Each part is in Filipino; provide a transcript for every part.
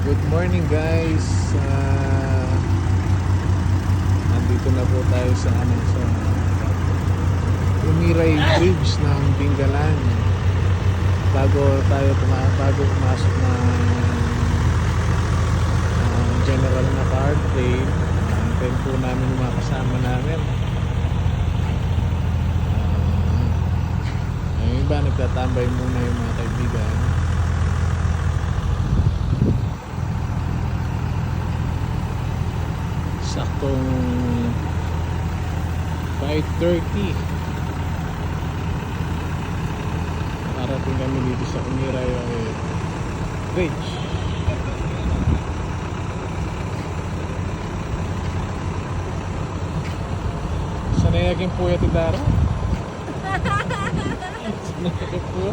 Good morning guys. Nandito na po tayo sa Umiray Bridge ng Dingalan. Bago pumasok ng general na car train, antayin po namin yung mga kasama namin. Yung iba nagtatambay muna yung mga kaibigan. Saktong 5:30 parating kami dito sa Umiray Bridge. Sanay aking puya ti Dara. Sanay aking puya.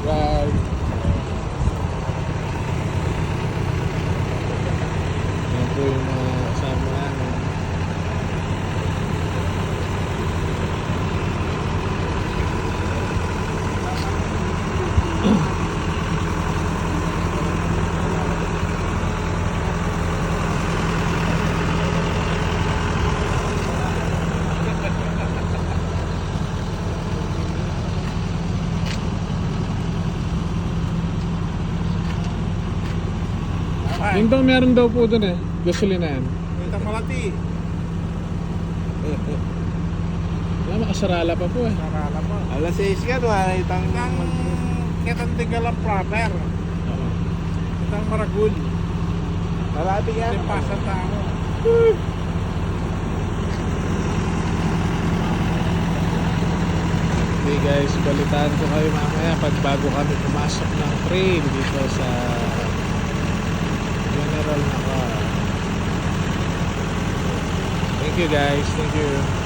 Right. Yan po yung mga kasama namin. Yung bang meron daw po doon gasolinahan. Ito malati. Wala, makasarala pa po Sarala pa. Alas 6 ka, wala itang Kitang tigalang proper. Itang maragul. marami yan. Hindi pasan tao. Okay guys, balitaan ko kayo mamaya pag bago kami pumasok ng train dito sa general na car. Thank you guys, thank you.